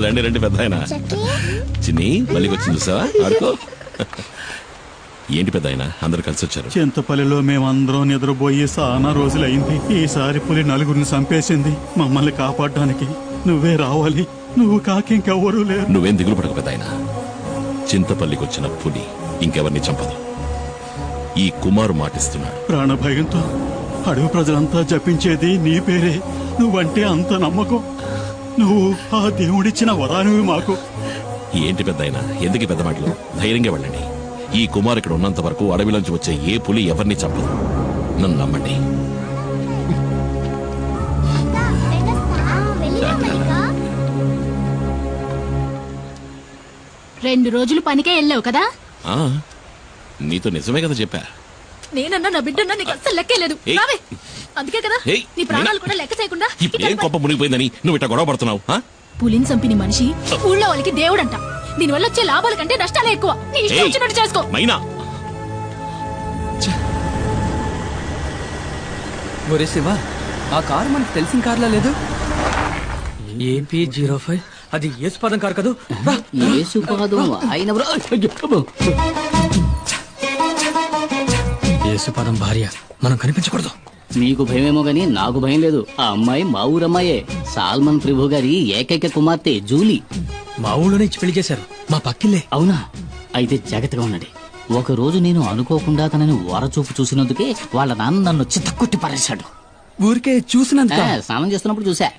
రండి రండి పెద్ద ఆయన. చిన్ని మళ్ళీ వచ్చింది చూసావా, ఆడుకో. ఏంటి పెద్ద ఆయన అందరు కలిసి వచ్చారు? చింతపల్లిలో మేమందరం నిద్రపోయి చాలా రోజులైంది. ఈసారి పులి నలుగురిని చంపేసింది. మమ్మల్ని కాపాడడానికి నువ్వే రావాలి. నువ్వు కాకింకెవ్వరూ లేరు. నువ్వేం దిగులు పడకు పెద్ద ఆయన. చింతపల్లికి వచ్చిన పులి ఇంకెవరిని చంపదు. ఈ కుమారు మాటిస్తున్నాడు. ప్రాణభయంతో అడవి ప్రజలంతా జపించేది నీ పేరే. నువ్వంటే అంత నమ్మకం. నువ్వు ఆ దేవుడిచ్చిన వరానివి మాకు. ఏంటి పెద్ద ఆయన, ఎందుకు పెద్ద మాటలు? ధైర్యంగా వెళ్ళండి. ఈ కుమార్ ఇక్కడ ఉన్నంత వరకు అడవిలోంచి వచ్చే ఏ పులి ఎవరిని చంపదు. నన్ను నమ్మండి. 2 రోజులు పనికే వెళ్ళావు కదా? నీతో నిజమే కదా చెప్పా. నేనన్నా నా బిడ్డన్నా నీకు అస్సలు లెక్కే లేదు. అందుకే కదా నీ ప్రాణాలు కూడా లెక్క చేయకుండా ఏం గొప్ప మునిగిపోయిందని నువ్వు ఇట్లా గొడవ పడుతున్నావు? పులిని చంపిన మనిషి ఊళ్ళో వాళ్ళకి దేవుడంట. దీనివల్ల వచ్చే లాభాల కంటే నష్టాలే ఎక్కువ. నీ ఇష్టం వచ్చినట్టు చేసుకో. మైనా, ఒరే శివ, ఆ కారు మనకు తెలిసిన కార్లా లేదు. AP05 అది యేసుపాదం కారు కదూ. యేసుపాదం భార్య, మనం కనిపించకూడదు. మీకు భయమేమో గానీ నాకు భయం లేదు. ఆ అమ్మాయి మా ఊరమ్మాయే. సాల్మన్ ప్రభు గారి ఏకైక కుమార్తె జూలీ. మా ఊళ్ళోనే ఇచ్చి పెళ్లి చేశారు, మా పక్కిల్లే. అవునా? అయితే జాగ్రత్తగా ఉండండి. ఒక రోజు నేను అనుకోకుండా తనని వరచూపు చూసినందుకే వాళ్ళ నాన్న నన్ను చిత్తకొట్టి పారేశాడు. ఊరికే చూసినందుకు? స్నానం చేస్తున్నప్పుడు చూసా.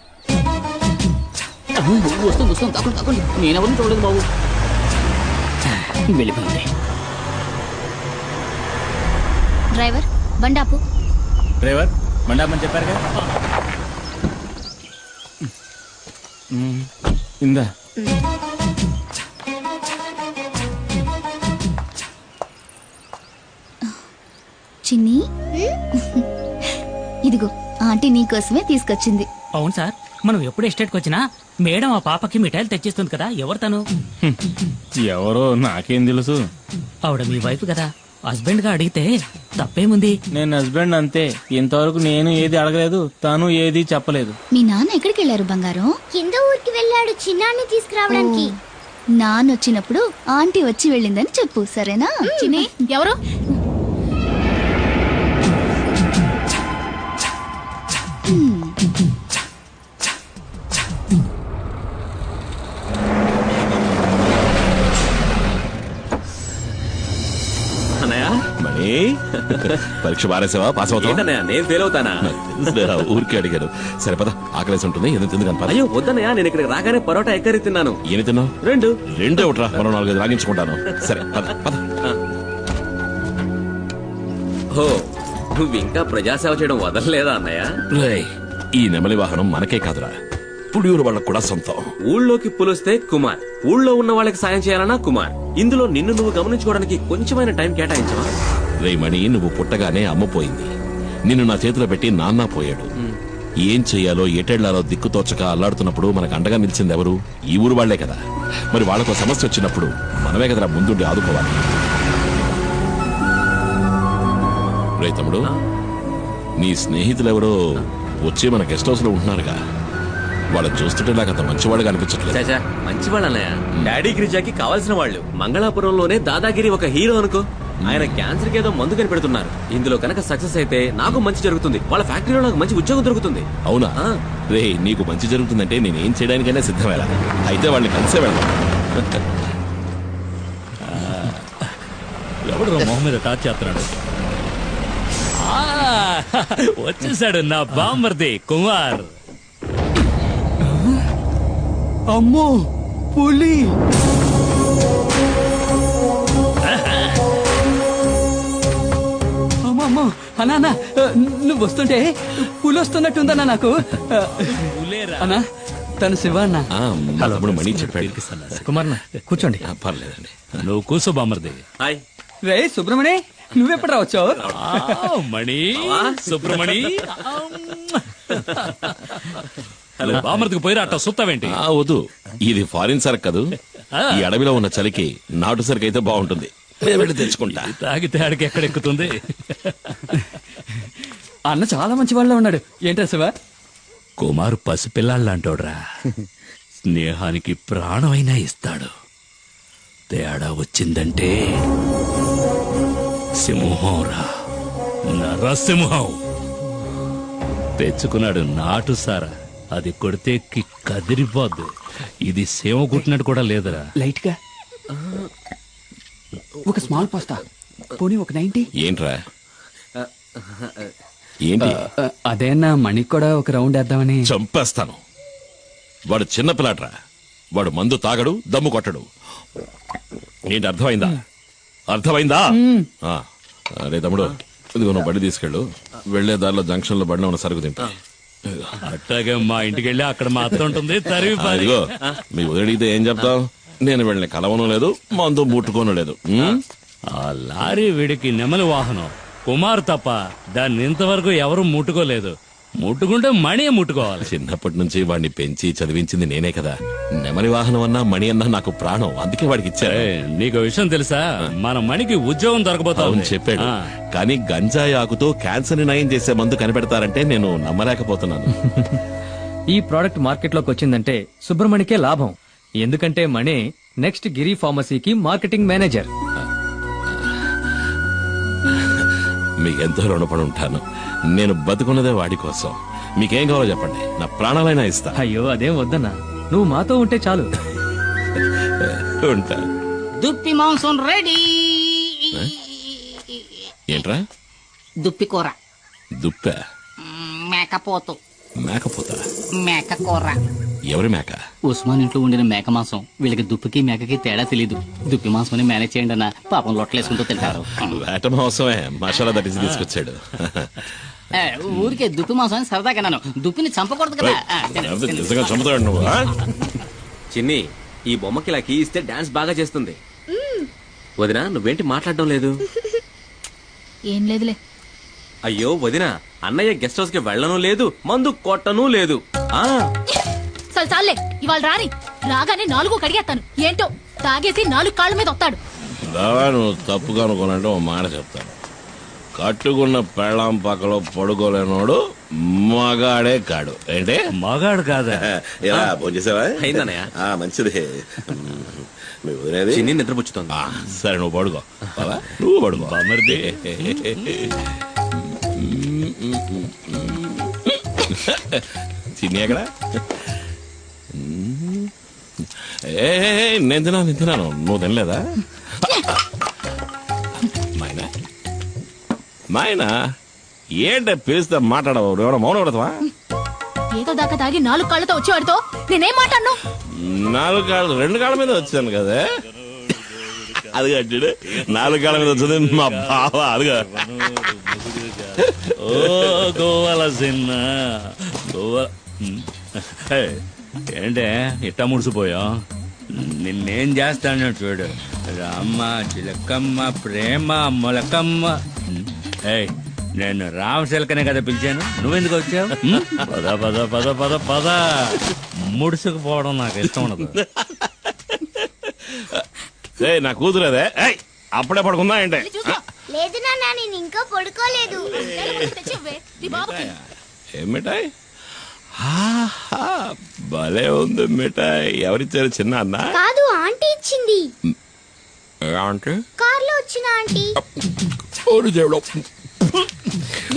వస్తుంది తప్పండి. నేనెవరిని చూడలేదు బాబు. వెళ్ళిపోయింది. డ్రైవర్ బండాపు. డ్రైవర్ బండాపని చెప్పారుగా. ఇందా చిన్ని, ఇదిగో ఆంటీ నీకోసమే తీసుకొచ్చింది. అవును సార్, మనం ఎప్పుడు ఎస్టేట్కి వచ్చినా మేడం ఆ పాపకి మిఠాయిలు తెచ్చిస్తుంది కదా. ఎవరు తను? ఎవరో నాకేం తెలుసు. ఆవిడ మీ వైఫ్ కదా. హస్బెండ్ గా అడిగితే తప్పేముంది? నేను హస్బెండ్ అంతే. ఇంతవరకు నేను ఏది అడగలేదు, తను ఏది చెప్పలేదు. మీ నాన్న ఎక్కడికి వెళ్ళారు బంగారం? కింద ఊరికి వెళ్ళాడు చిన్నాన్ని తీసుకురావడానికి. నాన్న వచ్చినప్పుడు ఆంటీ వచ్చి వెళ్ళిందని చెప్పు, సరేనా? చిన్ని, ఎవరు? పరీక్ష బారేసావా? పాస్ అవుతా? నేను ఫెయిల్ అవుతానా? ఊరికే అడిగారు. సరే పద, ఆకలేసి ఉంటుంది. ఏదో తింది కనపడ. అయ్యో వద్దనయ్యా, నేను ఇక్కడికి రాగానే పరోటా ఎక్కరి తిన్నాను. ఏమి తిన్నావు? 2 ఒకట్రా, మరో 4 రాగించుకుంటాను. సరే పద పద. ఓ, నువ్వు ఇంకా ప్రజాసేవ చేయడం వదలలేదా అన్నయ్య? ఈ నెమలి వాహనం మనకే కాదురా, పుడియూరు వాళ్ళకు కూడా సొంతం. ఊళ్ళోకి పులిస్తే కుమార్, ఊళ్ళో ఉన్న వాళ్ళకి సాయం చేయాలన్నా కుమార్. ఇందులో నిన్ను నువ్వు గమనించుకోవడానికి కొంచెమైన టైం కేటాయించవా? రేమణి, నువ్వు పుట్టగానే అమ్మపోయింది. నిన్ను నా చేతిలో పెట్టి నాన్న పోయాడు. ఏం చెయ్యాలో ఎటెళ్లాలో దిక్కుతోచక అల్లాడుతున్నప్పుడు మనకు అండగా నిలిచింది ఎవరు? ఈ ఊరు వాళ్లే కదా. మరి వాళ్ళకు సమస్య వచ్చినప్పుడు మనమే కదరా ముందుండి ఆదుకోవాలి. రే తమ్ముడు, నీ స్నేహితులెవరో వచ్చి మన గెస్ట్ హౌస్ లో ఉంటున్నారుగా. వాళ్ళని చూస్తుంటే నాకు అంత మంచివాళ్ళగా అనిపించట్లేదు. మంచివాళ్ళు అన్నయ్య. డాడీ గిరిజాకి కావాల్సిన వాళ్ళు. మంగళాపురంలోనే దాదాగిరి ఒక హీరో అనుకో. ఆయన క్యాన్సర్ కి ఏదో మందు కనిపెడుతున్నారు. ఇందులో కనుక సక్సెస్ అయితే నాకు మంచి జరుగుతుంది. వాళ్ళ ఫ్యాక్టరీలో నాకు మంచి ఉద్యోగం దొరుకుతుంది. అవునా? రే, నీకు మంచి జరుగుతుందంటే నేనేం చేయడానికైనా సిద్ధమేలా. అయితే వాళ్ళని కలిసే వెళ్దాం. ఎవడు మొహం మీద టాచ్ చేస్తున్నాడు? వచ్చేసాడు నా బామ్మర్ది కుమార్. అమ్మో, పులి! అమ్మో అన్నా, నువ్వు వస్తుంటే పులి వస్తున్నట్టుందన్నా నాకు. అన్నా, తను శివ అన్న. తమ్ముడు మణి చెప్పాడు. కుమార్ కూర్చోండి. పర్లేదండి, నువ్వు కూర్చో బామ్మర్ది. రే సుబ్రమణి, నువ్వెప్పుడు రావచ్చావు? మణి, సుబ్రమణి, బామ్మర్దికి పోయిరా అట్ట సుత్తావేంటి? వద్దు, ఇది ఫారిన్ సరుకు కదూ. ఈ అడవిలో ఉన్న చలికి నాటు సరుకు అయితే బాగుంటుంది. వెళ్ళి తెచ్చుకుంటా. తాగితే ఆడికి ఎక్కడెక్కుతుంది. అన్న చాలా మంచి వాళ్ళ ఉన్నాడు. ఏంటా శివ? కుమార్ పసిపిల్లాళ్ళంటోడ్రా. స్నేహానికి ప్రాణమైనా ఇస్తాడు. తేడా వచ్చిందంటే సింహంరా, నరసింహం. తెచ్చుకున్నాడు నాటు సారా. అది కొడితే కదిరిపోద్దు. ఇది సేవ కుట్టినట్టు కూడా లేదురా. లైట్ గా ఒక స్మాల్ పాస్తా, పోనీ ఒక 90. ఏంట్రా ఏంటి? అదే అన్న, మణికి కూడా ఒక రౌండ్ వేద్దామని. చంపేస్తాను. వాడు చిన్నపిల్లాడ్రా. వాడు మందు తాగడు, దమ్ము కొట్టడు. ఏంటి అర్థమైందా? అర్థమైందా? అరే తమ్ముడు, ఇదిగో నువ్వు బండి తీసుకెళ్ళు. వెళ్లే దారిలో జంక్షన్ లో బండిలో ఉన్న సరుకు దింపా. అట్టాగే మా ఇంటికి వెళ్ళి అక్కడ మాత్రం ఉంటుంది. ఇదిగో మీ వదిలితే ఏం చెప్తావు? నేను వెళ్ళిన కలవను లేదు, మందు ముట్టుకోను లేదు. ఆ లారీ వీడికి నెమలి వాహనం. కుమార్ తప్ప దాన్ని ఇంతవరకు ఎవరు ముట్టుకోలేదు. ముట్టుకుంటే మణి ముట్టుకోవాలి. చిన్నప్పటి నుంచి వాడిని పెంచి చదివించింది నేనే కదా. నెమలి వాహనం అన్నా మణి అన్నా నాకు ప్రాణం. అందుకే వాడికి ఇచ్చారు. నీకు విషయం తెలుసా? మన మణికి ఉద్యోగం దొరకబోతా అవును చెప్పాడు. కానీ గంజాయి ఆకుతో క్యాన్సర్ ని నయం చేసే మందు కనిపెడతారంటే నేను నమ్మలేకపోతున్నాను. ఈ ప్రోడక్ట్ మార్కెట్ లోకి వచ్చిందంటే సుబ్రమణికే లాభం. ఎందుకంటే మణి నెక్స్ట్ గిరి ఫార్మసీకి మార్కెటింగ్ మేనేజర్. మీకెంతో రుణపడి ఉంటాను. నేను బతుకున్నదే వాడి కోసం. మీకేం కావాలో చెప్పండి, నా ప్రాణాలైనా ఇస్తా. అయ్యో అదేం వద్దన్నా, నువ్వు మాతో ఉంటే చాలు. ఉంటా. దుప్పి మాంసం రెడీ. ఏంట్రా? దుప్పి కూర. దుప్ప? మేకపోతు. మేకపోత? మేక కూర. ఎవరి మేక? ఉస్మాన్ ఇంట్లో ఉండిన మేక మాంసం. వీళ్ళకి దుప్పికి మేకకి తేడా తెలీదు. దుప్పి మాంసం మేనేజ్ చేయండి అన్న. పాపం లొట్టలేసుకుంటూ తింటారు. వేట మాంసమే మసాలా దట్టించి తీసుకొచ్చాడు. ఊరికే దుప్పి మాంసం అని సరదాగా నన్ను. దుప్పిని చంపకూడదు కదా. నిజంగా చంపుతాడు నువ్వు. చిన్ని, ఈ బొమ్మకి ఇలా కీ ఇస్తే డాన్స్ బాగా చేస్తుంది. వదినా, నువ్వేంటి మాట్లాడడం లేదు? ఏం లేదులే. అయ్యో వదినా, అన్నయ్య గెస్ట్ హౌస్ కి వెళ్ళను లేదు, మందు కొట్టను లేదు. సరే చాలే, ఇవాళ రాని. రాగానే 4 కడిగేస్తాను. ఏంటో తాగేసి 4 కాళ్ళ మీద వస్తాడు. నువ్వు తప్పుగా అనుకోనంటే ఓ మాట చెప్తాను. కట్టుకున్న పెళ్ళాం పక్కలో పడుకోలేనోడు మగాడే కాడు. ఏంటే? మగాడు కాదా? ఎలా భోజేసావా? అయిందన్నయ్య. మంచిది. మీ వదిలేది చిన్ని నిద్రపుచ్చుతోంది. సరే నువ్వు పడుకో. నువ్వు పడుకో. బామర్ది చిన్ని ఎక్కడ? నేను తిన్నాను. నువ్వు తినలేదా? మాయనా ఏంటే పిలిస్తే మాట్లాడవు? ఎవడో మౌనం పడతావా? ఏదో దాకా తాగి 4 కాళ్ళతో వచ్చేవాడితో నేనేం మాట్లాడను? 4 కాళ్ళు 2 కాళ్ళ మీద వచ్చాను కదా. అది కట్టాడు. 4 కాళ్ళ మీద వచ్చింది మా బావ. అదిగా ఓ గోవాల చిన్న గోవా. ఏంటే ఇట్టా ముడిసిపోయా? నిన్నేం చేస్తాను చూడు. రామ్మ చిలకమ్మ ప్రేమ మొలకమ్మ. నేను రామశిలకనే కదా పిలిచాను. నువ్వెందుకు వచ్చావు? పద పద పద పద పద. ముడుసుకుపోవడం నాకు ఇష్టం ఉండదు. నా కూతురేదే. అప్పుడే పడుకుందా ఏంటే? లేదు నాన్న, నేను ఇంకా పడుకోలేదు. ఏం మిఠాయి? భలే ఉంది మిఠాయి. ఎవరిచ్చారు? చిన్న అన్న? కాదు, ఆంటీ ఇచ్చింది. ఆంటీ? కార్లో వచ్చిన ఆంటీ.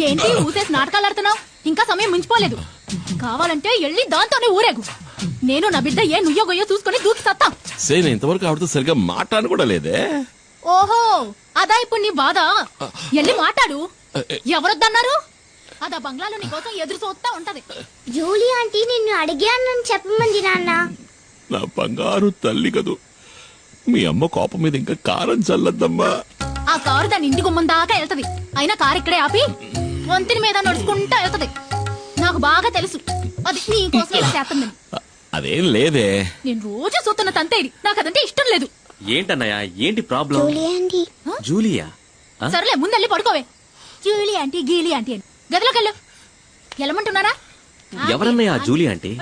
ఏంటి ఊసేసి నాటకాలు ఆడుతున్నావు? ఇంకా సమయం మించిపోలేదు. కావాలంటే వెళ్ళి దాంతోనే ఊరేగు. నేను నా బిడ్డ ఏ నుయ్యో గొయ్యో చూసుకుని దూకి సత్తా. సేన ఇంతవరకు ఆవిడతో సరిగ్గా మాట్లాడను కూడా లేదే. ఓహో, అదా ఇప్పుడు నీ బాధ. వెళ్ళి మాట్లాడు. ఎవరొద్దన్నారు? అదా బంగ్లాలో నీ కోసం ఎదురు చూస్తా ఉంటది. జూలీ ఆంటీ నిన్ను అడిగానని చెప్పమంది నాన్న. నా బంగారు తల్లి కదూ. మీ అమ్మ కోపం మీద ఇంకా కారం చల్లద్దమ్మా. ఆ కారు దాని ఇంటి గుమ్మం దాకా వెళ్తది. అయినా కారు ఇక్కడే ఆపి వంతిని మీద నడుచుకుంటా వెళ్తది. నాకు బాగా తెలుసు అది నీ కోసం ఇలా చేస్తుందని. అదేం లేదే. నేను రోజు చూస్తున్న తంతే ఇది. నాకు అదంటే ఇష్టం లేదు. ఏంటన్నయ్య, ఏంటి ప్రాబ్లం? జూలియా? సరేలే, ముందెళ్ళి పడుకోవే. జూలీ ఆంటీ గీలీ ఆంటీ అని గదిలోకి వెళ్ళు. వెళ్ళమంటున్నారా? ఎవరన్నయ్య జూలీ ఆంటీ?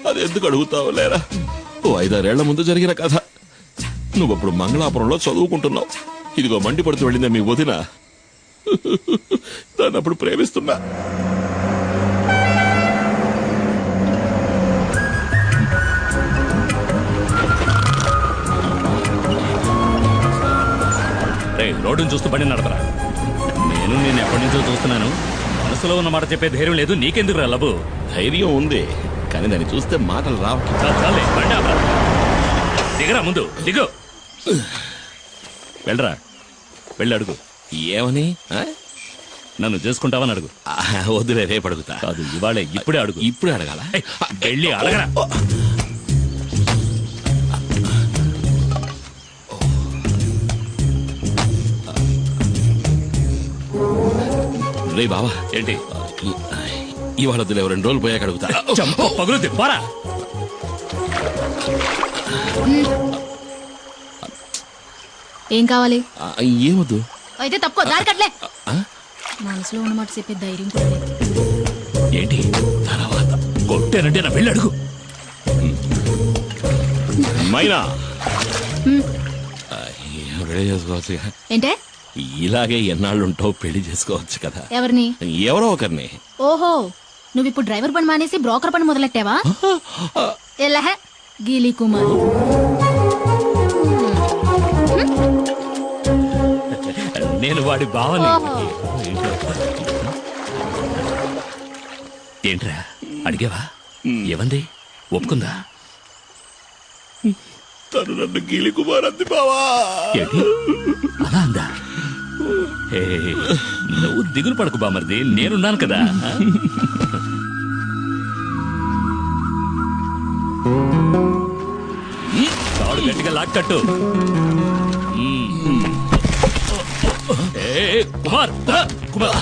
అది ఎందుకు అడుగుతావు లేరా? 5-6 ఏళ్ల ముందు జరిగిన కథ. నువ్వప్పుడు మంగళాపురంలో చదువుకుంటున్నావు. ఇదిగో మండిపడుతూ వెళ్ళిందా మీ వదిన. దాన్ని అప్పుడు ప్రేమిస్తున్నా. రోడ్డును చూస్తూ బండి నడపరా. నేను ఎప్పటి నుంచో చూస్తున్నాను. మనసులో ఉన్న మాట చెప్పే ధైర్యం లేదు. నీకెందుకు రా లబు? ధైర్యం ఉంది, కానీ దాన్ని చూస్తే మాటలు రావట్లేదు. చాలే బండి ఆపరా. దిగరా, ముందు దిగు. వెళ్ళరా, వెళ్ళి అడుగు. ఏమని? నన్ను చేసుకుంటావని అడుగు. వద్దులే, రేపు అడుగుతా. కాదు, ఇవాళే, ఇప్పుడే అడుగు. ఇప్పుడే అడగాల? వెళ్ళి అడగరా. రే బావా, ఏంటి ఇవాళ వద్దులే, 2 రోజులు పోయాక అడుగుతా. చంప పగులుద్ది, పోరా. ఏం కావాలి? ఏమొద్దు. అయితే తప్పుకో, దారి కట్లే. మనసులో ఉన్నమాట చెప్పే ధైర్యం కూడా లేదు. ఏంటి తర్వాత కొట్టానంటే నా వెళ్ళి అడుగు. మైనా, పెళ్లి చేసుకోవచ్చు. ఏంటే ఇలాగే ఎన్నాళ్ళుంటావు, పెళ్లి చేసుకోవచ్చు కదా. ఎవరిని? ఎవరో ఒకరిని. ఓహో, నువ్వు ఇప్పుడు డ్రైవర్ పని మానేసి బ్రోకర్ పని మొదలెట్టావా? ఎలహ గీలీ కుమార్. నేను వాడి బావని. ఏంట్రా అడిగావా? ఏమంది? ఒప్పుకుందా? తను నన్ను గీలి కుమార్ అంది బావా. ఏంటి అలా అందా? నువ్వు దిగులు పడకు బామర్ది, నేనున్నాను కదా. తాడు గట్టిగా లాక్కట్టు. కుమార్, కుమార్.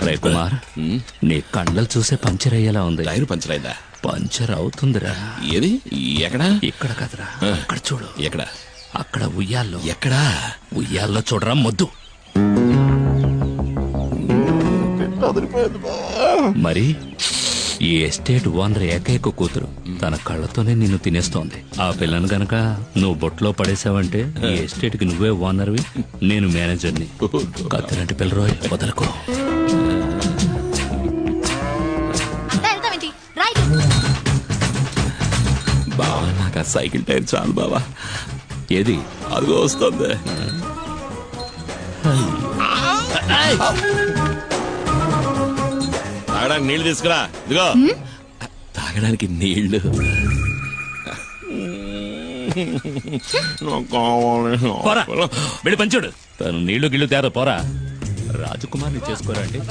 రే కుమార్, నీ కండ్లు చూసే పంచర్ అయ్యేలా ఉంది. టైర్ పంచర్ అయిందా? పంచర్ అవుతుందిరా. ఏది? ఎక్కడా? ఇక్కడ కదరా, అక్కడ చూడు. ఎక్కడ? అక్కడ ఉయ్యాల్లో. ఎక్కడా? ఉయ్యాల్లో చూడరా మొద్దు. మరి ఈ ఎస్టేట్ ఓనర్ ఏకైక కూతురు తన కళ్ళతోనే నిన్ను తినేస్తోంది. ఆ పిల్లను గనక నువ్వు బొట్లో పడేసావంటే ఈ ఎస్టేట్ కి నువ్వే ఓనర్వి, నేను మేనేజర్ని. కత్తిలాంటి పిల్లరోయ్, వదలకు. బావా, నాకు ఆ సైకిల్ టైర్ చాలు బావా. ఏది? అదిగో వస్తుంది. తాగడానికి నీళ్లు తీసుకురా. ఇదిగో తాగడానికి నీళ్లు. పోరా, వెళ్ళి పంచుడు. తను నీళ్లు గిళ్ళు తేరా. పోరా, రాజకుమార్ని చేసుకోరా అంటే